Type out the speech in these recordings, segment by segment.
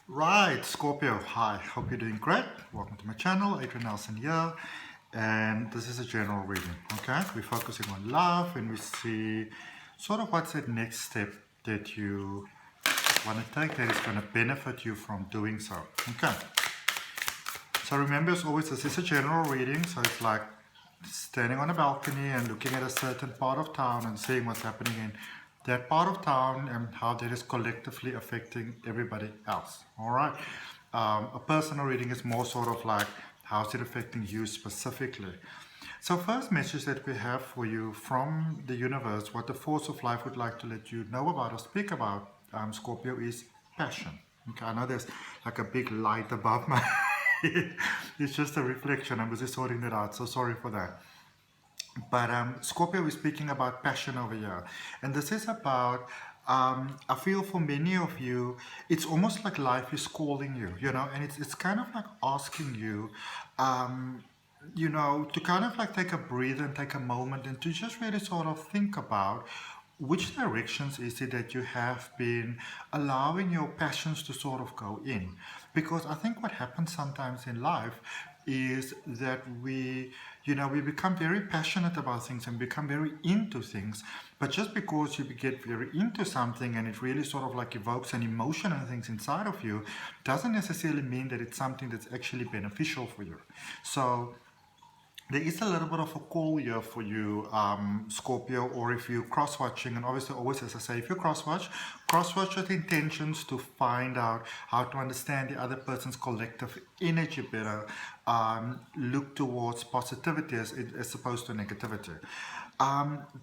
Right, Scorpio, hi, hope you're doing great. Welcome to my channel, Adrian H here, and this is a general reading, okay? We're focusing on love and we see sort of what's that next step that you want to take that is going to benefit you from doing so, okay? So remember, as always, this is a general reading, so it's like standing on a balcony and looking at a certain part of town and seeing what's happening in that part of town and how that is collectively affecting everybody else. All right. A personal reading is more sort of like how's it affecting you specifically. So first message that we have for you from the universe, what the force of life would like to let you know about or speak about, Scorpio, is passion. Okay, I know there's like a big light above my head. It's just a reflection. I was just sorting that out, so sorry for that. But Scorpio is speaking about passion over here. And this is about, I feel for many of you, it's almost like life is calling you, and it's kind of like asking you, to kind of like take a breather and take a moment and to just really sort of think about which directions is it that you have been allowing your passions to sort of go in? Because I think what happens sometimes in life is that we become very passionate about things and become very into things. But just because you get very into something and it really sort of like evokes an emotion and things inside of you, doesn't necessarily mean that it's something that's actually beneficial for you. So there is a little bit of a call here for you, Scorpio, or if you're cross-watching, and obviously always, as I say, if you cross-watch with intentions to find out how to understand the other person's collective energy better, look towards positivity as opposed to negativity.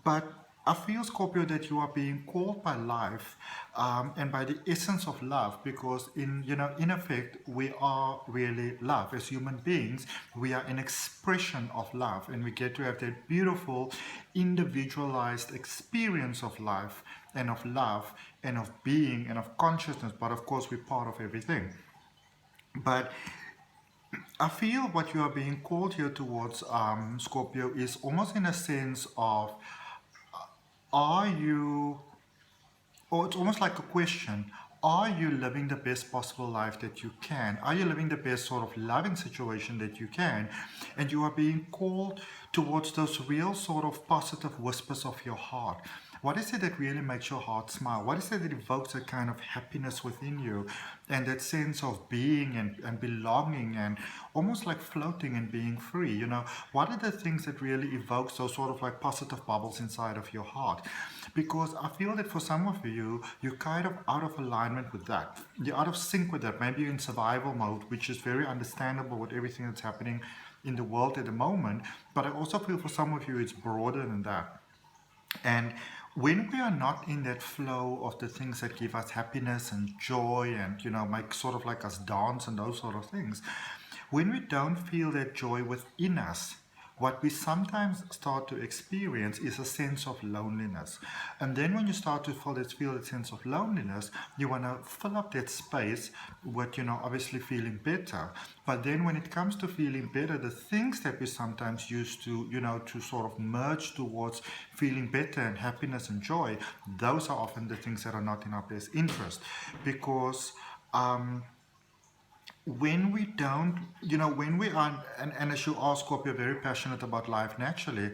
But I feel, Scorpio, that you are being called by life and by the essence of love, because in effect, we are really love. As human beings, we are an expression of love, and we get to have that beautiful, individualized experience of life and of love and of being and of consciousness. But of course, we're part of everything. But I feel what you are being called here towards, Scorpio, is almost in a sense of, are you, or it's almost like a question, are you living the best possible life that you can? Are you living the best sort of loving situation that you can? And you are being called towards those real sort of positive whispers of your heart. What is it that really makes your heart smile? What is it that evokes a kind of happiness within you and that sense of being and belonging and almost like floating and being free? What are the things that really evokes those sort of like positive bubbles inside of your heart? Because I feel that for some of you, you're kind of out of alignment with that. You're out of sync with that. Maybe you're in survival mode, which is very understandable with everything that's happening in the world at the moment. But I also feel for some of you, it's broader than that. And when we are not in that flow of the things that give us happiness and joy and, make sort of like us dance and those sort of things, when we don't feel that joy within us, what we sometimes start to experience is a sense of loneliness. And then when you start to feel that sense of loneliness, you want to fill up that space with, obviously feeling better. But then when it comes to feeling better, the things that we sometimes use to, to sort of merge towards feeling better and happiness and joy, those are often the things that are not in our best interest. Because when we don't, when we are, and as you are, Scorpio, very passionate about life naturally,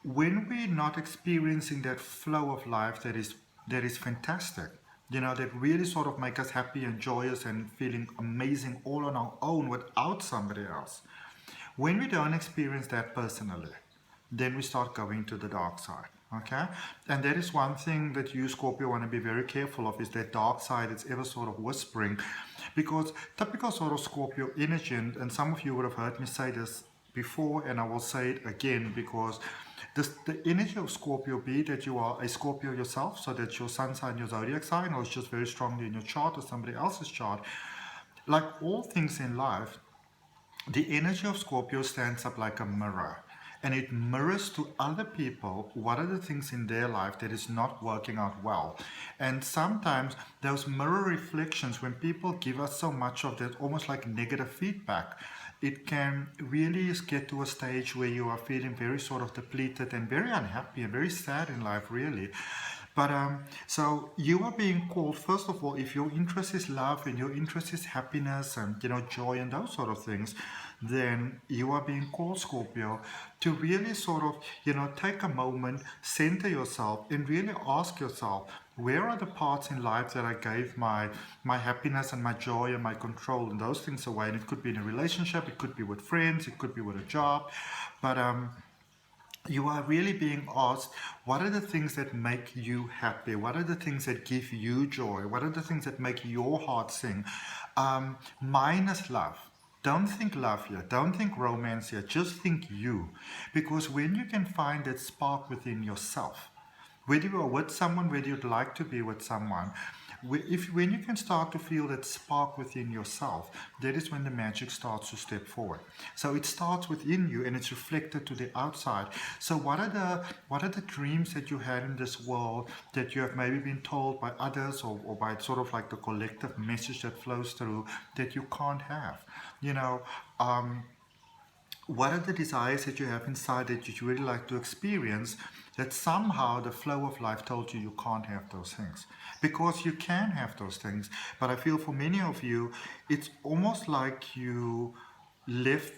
when we're not experiencing that flow of life that is fantastic, that really sort of make us happy and joyous and feeling amazing all on our own without somebody else. When we don't experience that personally, then we start going to the dark side. Okay, and that is one thing that you, Scorpio, want to be very careful of, is that dark side that's ever sort of whispering, because typical sort of Scorpio energy, and some of you would have heard me say this before, and I will say it again, because the energy of Scorpio, be that you are a Scorpio yourself, so that's your sun sign, your zodiac sign, or it's just very strongly in your chart or somebody else's chart, like all things in life, the energy of Scorpio stands up like a mirror, and it mirrors to other people what are the things in their life that is not working out well. And sometimes those mirror reflections, when people give us so much of that almost like negative feedback, it can really get to a stage where you are feeling very sort of depleted and very unhappy and very sad in life, really. But so you are being called, first of all, if your interest is love and your interest is happiness and joy and those sort of things, then you are being called, Scorpio, to really sort of take a moment, center yourself, and really ask yourself, where are the parts in life that I gave my happiness and my joy and my control and those things away? And it could be in a relationship, it could be with friends, it could be with a job, but you are really being asked, what are the things that make you happy? What are the things that give you joy? What are the things that make your heart sing? Minus love. Don't think love here. Don't think romance here. Just think you. Because when you can find that spark within yourself, whether you are with someone, whether you'd like to be with someone, when you can start to feel that spark within yourself, that is when the magic starts to step forward. So it starts within you and it's reflected to the outside. So what are the dreams that you had in this world that you have maybe been told by others or by sort of like the collective message that flows through that you can't have? What are the desires that you have inside that you really like to experience that somehow the flow of life told you can't have those things? Because you can have those things, but I feel for many of you, it's almost like you left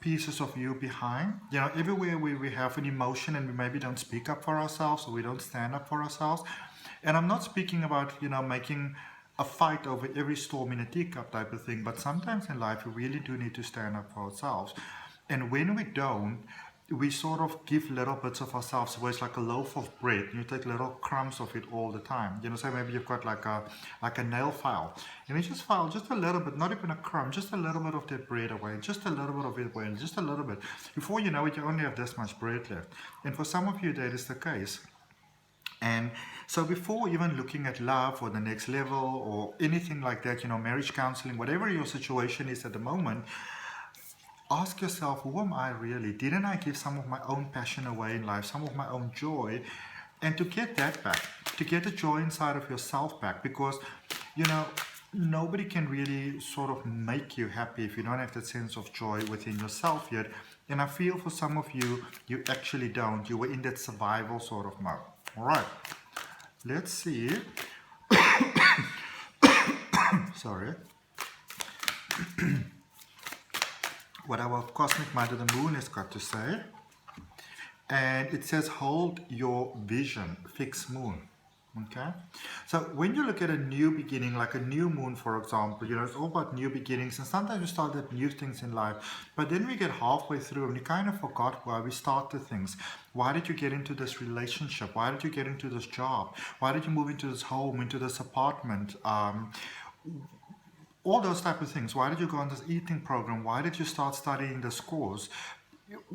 pieces of you behind. Everywhere we have an emotion and we maybe don't speak up for ourselves or we don't stand up for ourselves. And I'm not speaking about, making a fight over every storm in a teacup type of thing, but sometimes in life we really do need to stand up for ourselves. And when we don't, we sort of give little bits of ourselves away. It's like a loaf of bread. You take little crumbs of it all the time. So maybe you've got like a nail file. And you just file just a little bit, not even a crumb, just a little bit of that bread away, just a little bit of it away, and just a little bit. Before you know it, you only have this much bread left. And for some of you, that is the case. And so before even looking at love or the next level or anything like that, marriage counseling, whatever your situation is at the moment, ask yourself, who am I really? Didn't I give some of my own passion away in life, some of my own joy? And to get that back, to get the joy inside of yourself back, because, nobody can really sort of make you happy if you don't have that sense of joy within yourself yet. And I feel for some of you, you actually don't. You were in that survival sort of mode. All right, let's see. Sorry. What our cosmic mother, the moon, has got to say. And it says, hold your vision, fixed moon. Okay, so when you look at a new beginning, like a new moon, for example, it's all about new beginnings, and sometimes we start at new things in life, but then we get halfway through and we kind of forgot why we started things. Why did you get into this relationship? Why did you get into this job? Why did you move into this home, into this apartment? All those type of things. Why did you go on this eating program? Why did you start studying this course?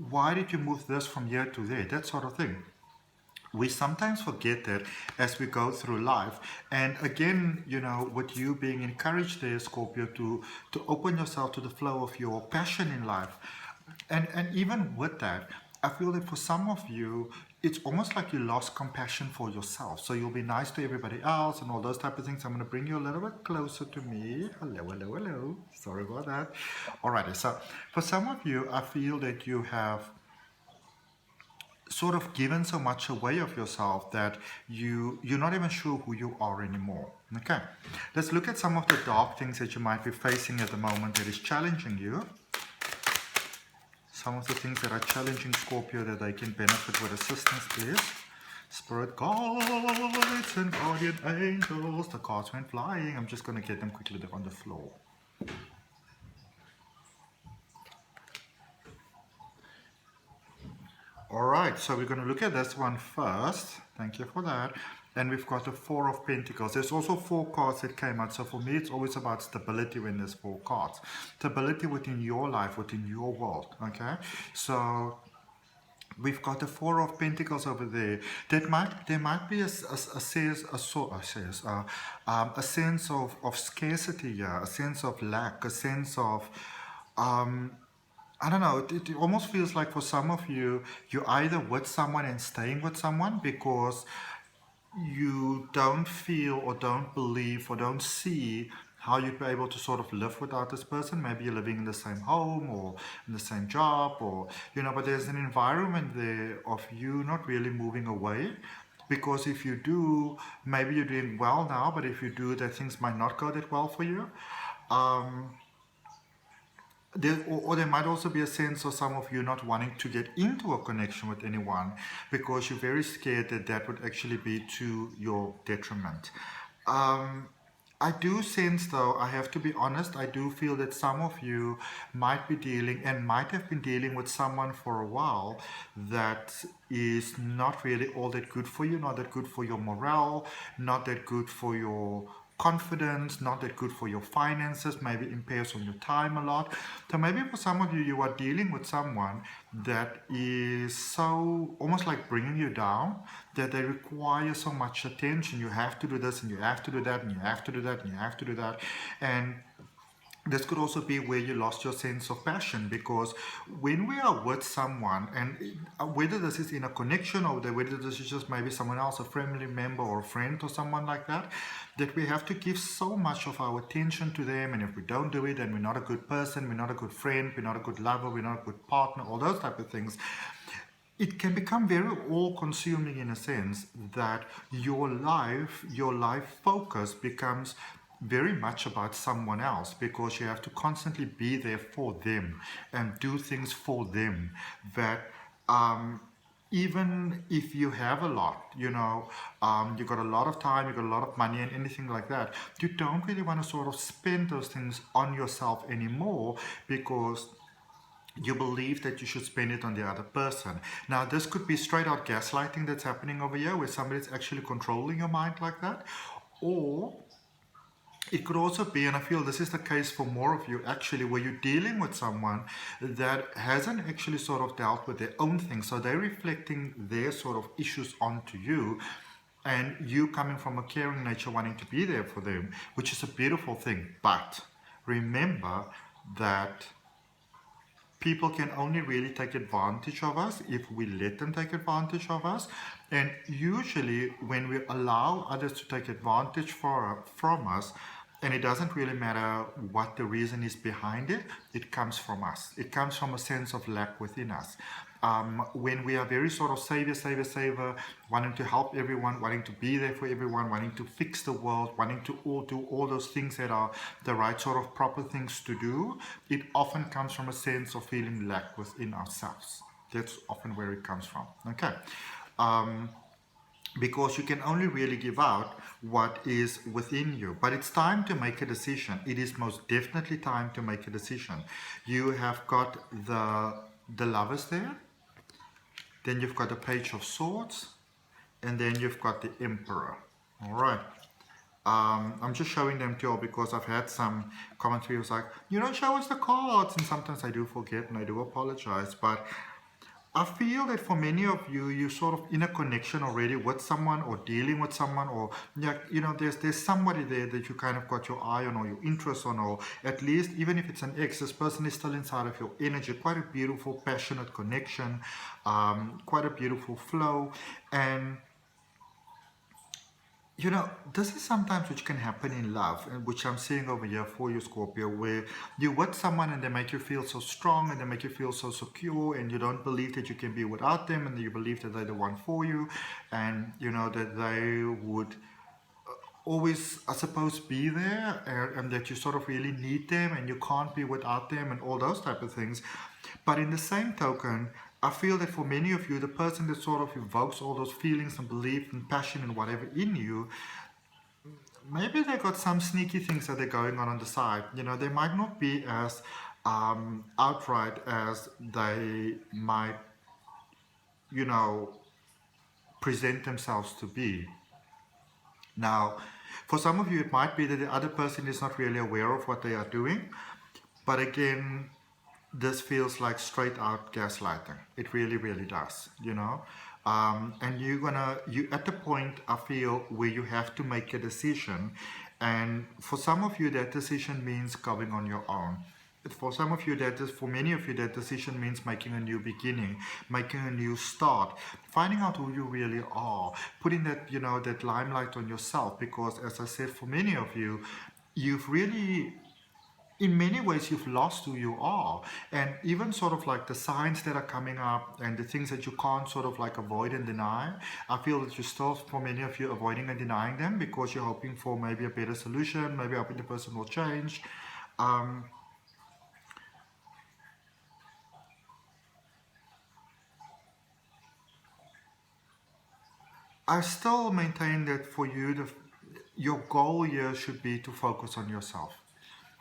Why did you move this from here to there? That sort of thing. We sometimes forget that as we go through life. And again, with you being encouraged there, Scorpio, to open yourself to the flow of your passion in life. And even with that, I feel that for some of you, it's almost like you lost compassion for yourself. So you'll be nice to everybody else and all those type of things. I'm going to bring you a little bit closer to me. Hello, hello, hello. Sorry about that. Alrighty, so for some of you, I feel that you have sort of given so much away of yourself that you're not even sure who you are anymore. Okay, let's look at some of the dark things that you might be facing at the moment that is challenging you. Some of the things that are challenging Scorpio that they can benefit with assistance, please. Spirit guides and guardian angels. The cards went flying. I'm just going to get them quickly on the floor. Alright, so we're going to look at this one first. Thank you for that. And we've got the Four of Pentacles. There's also 4 cards that came out. So for me, it's always about stability when there's 4 cards. Stability within your life, within your world. Okay, so we've got the Four of Pentacles over there. There might be a sense of scarcity here, a sense of lack, a sense of I don't know, it almost feels like for some of you, you're either with someone and staying with someone because you don't feel or don't believe or don't see how you'd be able to sort of live without this person. Maybe you're living in the same home or in the same job, or but there's an environment there of you not really moving away, Because if you do, maybe you're doing well now, but if you do, that things might not go that well for you. Um, or there might also be a sense of some of you not wanting to get into a connection with anyone because you're very scared that that would actually be to your detriment. Um, I do sense, though, I have to be honest, I do feel that some of you might be dealing and might have been dealing with someone for a while that is not really all that good for you, not that good for your morale, not that good for your confidence, not that good for your finances, maybe impairs on your time a lot. So maybe for some of you, you are dealing with someone that is so almost like bringing you down, that they require so much attention. You have to do this and you have to do that and you have to do that and you have to do that. And this could also be where you lost your sense of passion, because when we are with someone, and whether this is in a connection or whether this is just maybe someone else, a family member or a friend or someone like that, that we have to give so much of our attention to them, and if we don't do it, then we're not a good person, we're not a good friend, we're not a good lover, we're not a good partner, all those type of things. It can become very all-consuming in a sense that your life focus becomes very much about someone else, because you have to constantly be there for them and do things for them that even if you have a lot, you got a lot of time, you got a lot of money and anything like that, you don't really want to sort of spend those things on yourself anymore, because you believe that you should spend it on the other person. Now, this could be straight out gaslighting that's happening over here, where somebody's actually controlling your mind like that. Or it could also be, and I feel this is the case for more of you actually, where you're dealing with someone that hasn't actually sort of dealt with their own things. So they're reflecting their sort of issues onto you, and you coming from a caring nature wanting to be there for them, which is a beautiful thing. But remember that people can only really take advantage of us if we let them take advantage of us. And usually when we allow others to take advantage from us, and it doesn't really matter what the reason is behind it, it comes from us. It comes from a sense of lack within us. When we are very sort of savior, wanting to help everyone, wanting to be there for everyone, wanting to fix the world, wanting to do all those things that are the right sort of proper things to do, it often comes from a sense of feeling lack within ourselves. That's often where it comes from. Okay. Because you can only really give out what is within you. But it's time to make a decision. It is most definitely time to make a decision. You have got the Lovers there, then you've got the Page of Swords, and then you've got the Emperor. All right. I'm just showing them to you all because I've had some commentary who's like, you don't show us the cards, and sometimes I do forget and I do apologize, but I feel that for many of you, you're sort of in a connection already with someone or dealing with someone, or there's somebody there that you kind of got your eye on or your interest on, or at least even if it's an ex, this person is still inside of your energy. Quite a beautiful, passionate connection, quite a beautiful flow. And this is sometimes which can happen in love, and which I'm seeing over here for you, Scorpio, where you're with someone and they make you feel so strong and they make you feel so secure, and you don't believe that you can be without them, and you believe that they're the one for you, and that they would always, I suppose, be there, and that you sort of really need them and you can't be without them and all those type of things. But in the same token, I feel that for many of you, the person that sort of evokes all those feelings and belief and passion and whatever in you, maybe they got some sneaky things that they're going on the side. They might not be as outright as they might, present themselves to be. Now, for some of you, it might be that the other person is not really aware of what they are doing. But again, this feels like straight out gaslighting. It really, really does, and you at the point, I feel, where you have to make a decision. And for some of you, that decision means going on your own. For some of you, for many of you, that decision means making a new beginning, making a new start, finding out who you really are, putting that, that limelight on yourself. Because as I said, for many of you, you've really in many ways you've lost who you are, and even sort of like the signs that are coming up and the things that you can't sort of like avoid and deny. I feel that you're still, for many of you, avoiding and denying them because you're hoping for maybe a better solution, maybe hoping the person will change. I still maintain that for you, your goal here should be to focus on yourself.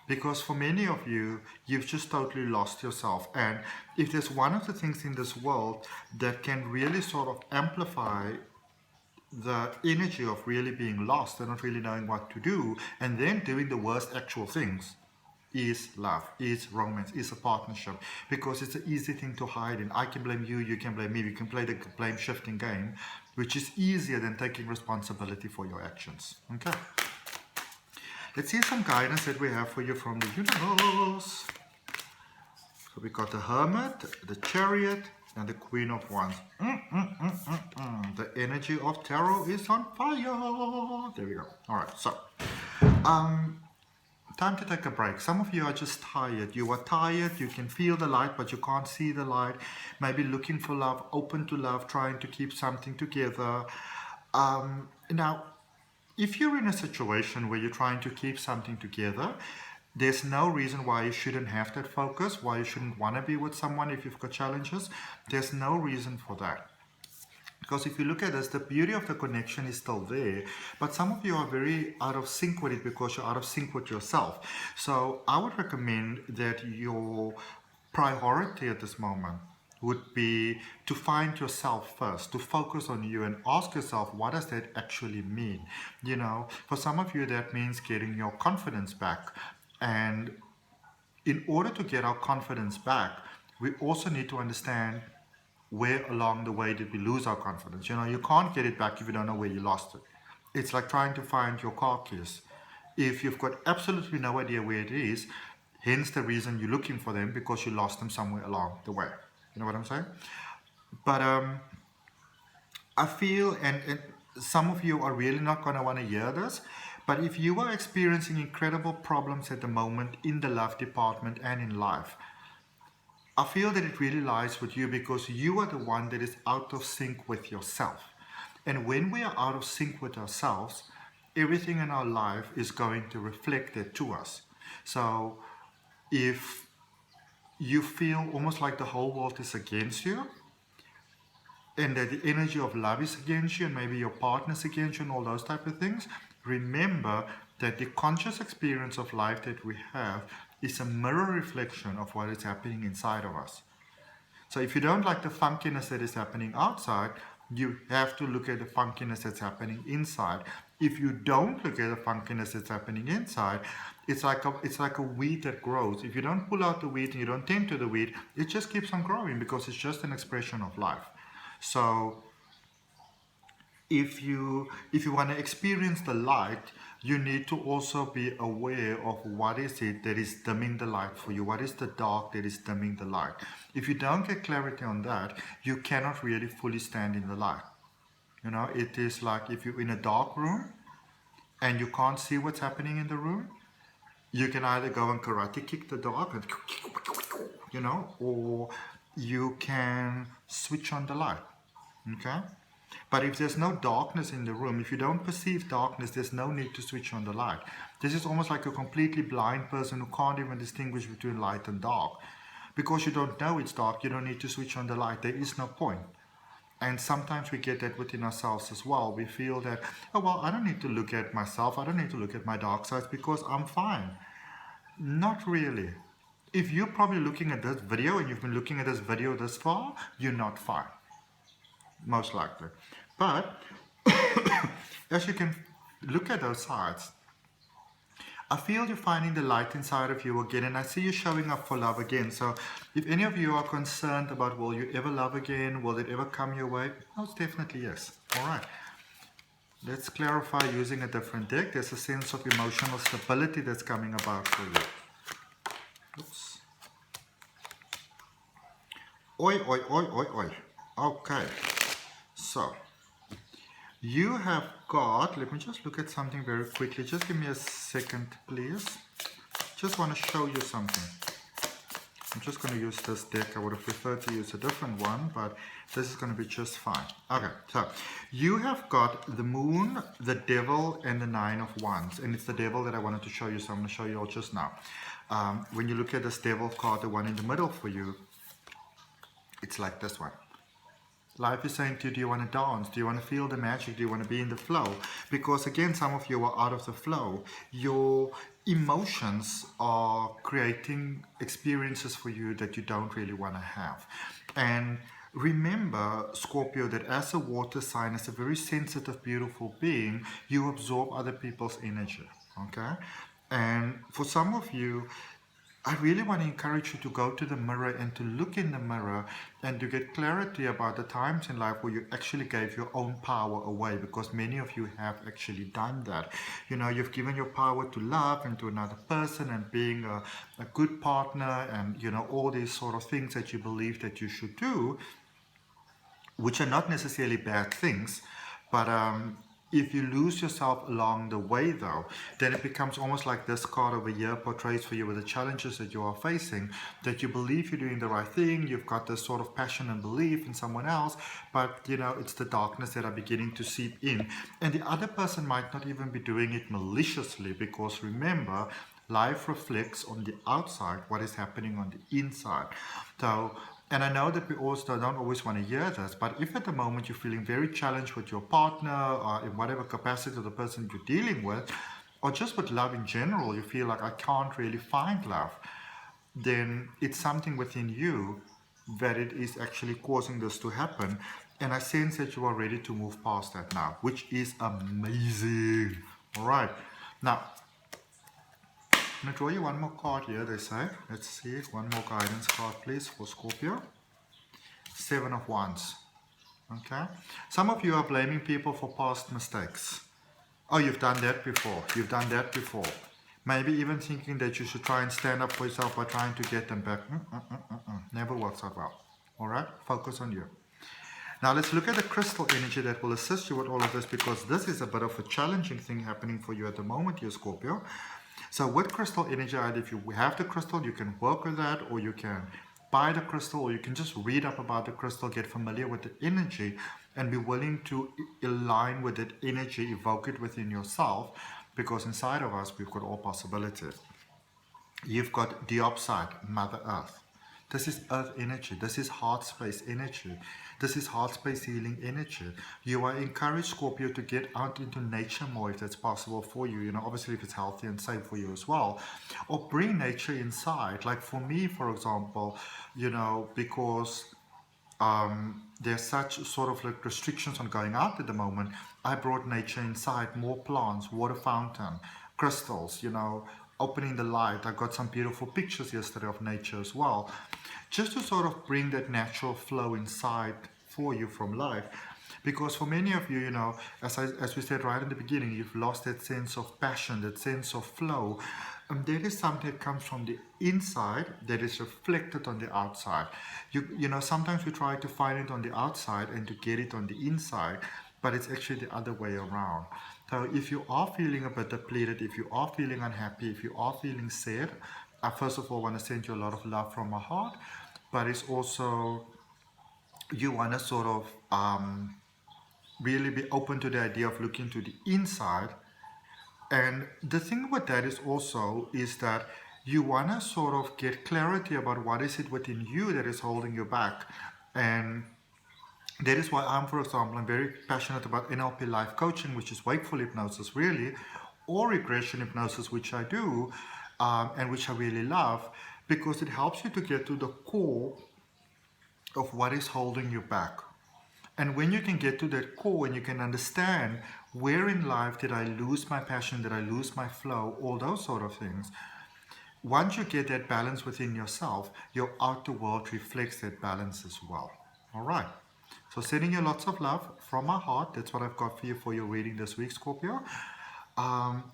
Because for many of you, you've just totally lost yourself. And if there's one of the things in this world that can really sort of amplify the energy of really being lost and not really knowing what to do, and then doing the worst actual things, is love, is romance, is a partnership. Because it's an easy thing to hide in. I can blame you, you can blame me, we can play the blame shifting game, which is easier than taking responsibility for your actions. Okay. Let's see some guidance that we have for you from the universe. So we got the Hermit, the Chariot, and the Queen of Wands. The energy of Tarot is on fire. There we go. All right, so time to take a break. Some of you are just tired. You are tired. You can feel the light, but you can't see the light. Maybe looking for love, open to love, trying to keep something together. Now, if you're in a situation where you're trying to keep something together, there's no reason why you shouldn't have that focus, why you shouldn't want to be with someone if you've got challenges. There's no reason for that. Because if you look at this, the beauty of the connection is still there, but some of you are very out of sync with it because you're out of sync with yourself. So I would recommend that your priority at this moment would be to find yourself first, to focus on you and ask yourself, what does that actually mean? You know, for some of you, that means getting your confidence back. And in order to get our confidence back, we also need to understand where along the way did we lose our confidence. You know, you can't get it back if you don't know where you lost it. It's like trying to find your car keys. If you've got absolutely no idea where it is, hence the reason you're looking for them, because you lost them somewhere along the way. You know what I'm saying? But I feel, and some of you are really not going to want to hear this, but if you are experiencing incredible problems at the moment in the love department and in life, I feel that it really lies with you, because you are the one that is out of sync with yourself. And when we are out of sync with ourselves, everything in our life is going to reflect that to us. So if you feel almost like the whole world is against you, and that the energy of love is against you, and maybe your partner's against you, and all those type of things, remember that the conscious experience of life that we have is a mirror reflection of what is happening inside of us. So if you don't like the funkiness that is happening outside, you have to look at the funkiness that's happening inside. If you don't look at the funkiness that's happening inside, it's like a weed that grows. If you don't pull out the weed and you don't tend to the weed, it just keeps on growing, because it's just an expression of life. So if you want to experience the light, you need to also be aware of what is it that is dimming the light for you. What is the dark that is dimming the light? If you don't get clarity on that, you cannot really fully stand in the light. You know, it is like if you're in a dark room and you can't see what's happening in the room, you can either go and karate kick the dark, and, you know, or you can switch on the light. Okay? But if there's no darkness in the room, if you don't perceive darkness, there's no need to switch on the light. This is almost like a completely blind person who can't even distinguish between light and dark. Because you don't know it's dark, you don't need to switch on the light. There is no point. And sometimes we get that within ourselves as well. We feel that, oh, well, I don't need to look at myself. I don't need to look at my dark sides because I'm fine. Not really. If you're probably looking at this video and you've been looking at this video this far, you're not fine. Most likely. But as you can look at those sides, I feel you're finding the light inside of you again, and I see you showing up for love again. So if any of you are concerned about, will you ever love again? Will it ever come your way? Most definitely yes. All right. Let's clarify using a different deck. There's a sense of emotional stability that's coming about for you. Oops. Oi, oi, oi, oi, oi. Okay. So, you have got, let me just look at something very quickly. Just give me a second, please. just want to show you something. I'm just going to use this deck. I would have preferred to use a different one, but this is going to be just fine. Okay, so you have got the Moon, the Devil, and the Nine of Wands. And it's the Devil that I wanted to show you, so I'm going to show you all just now. When you look at this Devil card, the one in the middle for you, it's like this one. Life is saying to you, do you want to dance? Do you want to feel the magic? Do you want to be in the flow? Because again, some of you are out of the flow. Your emotions are creating experiences for you that you don't really want to have. And remember, Scorpio, that as a water sign, as a very sensitive, beautiful being, you absorb other people's energy. Okay? And for some of you, I really want to encourage you to go to the mirror and to look in the mirror and to get clarity about the times in life where you actually gave your own power away, because many of you have actually done that. You know, you've given your power to love and to another person and being a good partner and, you know, all these sort of things that you believe that you should do, which are not necessarily bad things, but if you lose yourself along the way, though, then it becomes almost like this card over here portrays for you with the challenges that you are facing, that you believe you're doing the right thing, you've got this sort of passion and belief in someone else, but, you know, it's the darkness that are beginning to seep in. And the other person might not even be doing it maliciously, because remember, life reflects on the outside what is happening on the inside. So, and I know that we also don't always want to hear this, but if at the moment you're feeling very challenged with your partner or in whatever capacity of the person you're dealing with, or just with love in general, you feel like I can't really find love, then it's something within you that it is actually causing this to happen. And I sense that you are ready to move past that now, which is amazing. All right. Now, I'm going to draw you one more card here, they say. Let's see, one more guidance card, please, for Scorpio. Seven of Wands. Okay? Some of you are blaming people for past mistakes. Oh, you've done that before. You've done that before. Maybe even thinking that you should try and stand up for yourself by trying to get them back. Never works out well. All right? Focus on you. Now let's look at the crystal energy that will assist you with all of this, because this is a bit of a challenging thing happening for you at the moment here, Scorpio. So with crystal energy, if you have the crystal, you can work with that, or you can buy the crystal, or you can just read up about the crystal, get familiar with the energy, and be willing to align with that energy, evoke it within yourself, because inside of us, we've got all possibilities. You've got the upside, Mother Earth. This is earth energy. This is heart space energy. This is heart space healing energy. You are encouraged, Scorpio, to get out into nature more if that's possible for you. You know, obviously if it's healthy and safe for you as well. Or bring nature inside. Like for me, for example, you know, because there's such sort of like restrictions on going out at the moment, I brought nature inside, more plants, water fountain, crystals, you know, opening the light. I got some beautiful pictures yesterday of nature as well, just to sort of bring that natural flow inside for you from life. Because for many of you, you know, as we said right in the beginning, you've lost that sense of passion, that sense of flow. And there is something that comes from the inside that is reflected on the outside. You know, sometimes we try to find it on the outside and to get it on the inside, but it's actually the other way around. So if you are feeling a bit depleted, if you are feeling unhappy, if you are feeling sad, I first of all want to send you a lot of love from my heart, but it's also, you want to sort of really be open to the idea of looking to the inside. And the thing with that is also is that you want to sort of get clarity about what is it within you that is holding you back. And that is why for example, I'm very passionate about NLP Life Coaching, which is wakeful hypnosis really, or regression hypnosis, which I do, and which I really love, because it helps you to get to the core of what is holding you back. And when you can get to that core and you can understand where in life did I lose my passion, did I lose my flow, all those sort of things, once you get that balance within yourself, your outer world reflects that balance as well. All right. So sending you lots of love from my heart. That's what I've got for your reading this week, Scorpio.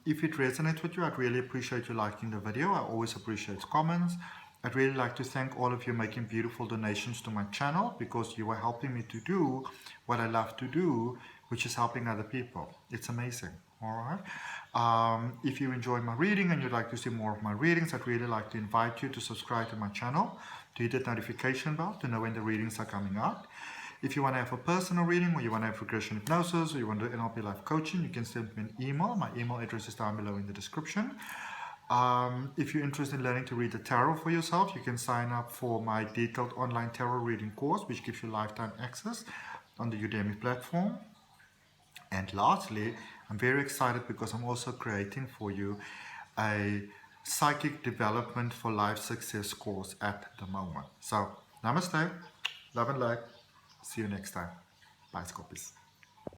If it resonates with you, I'd really appreciate you liking the video. I always appreciate comments. I'd really like to thank all of you making beautiful donations to my channel, because you are helping me to do what I love to do, which is helping other people. It's amazing. All right. If you enjoy my reading and you'd like to see more of my readings, I'd really like to invite you to subscribe to my channel, to hit that notification bell to know when the readings are coming out. If you want to have a personal reading, or you want to have regression hypnosis, or you want to do NLP Life Coaching, you can send me an email. My email address is down below in the description. If you're interested in learning to read the tarot for yourself, you can sign up for my detailed online tarot reading course, which gives you lifetime access on the Udemy platform. And lastly, I'm very excited because I'm also creating for you a psychic development for life success course at the moment. So, namaste, love and light. See you next time. Bye, Scorpios.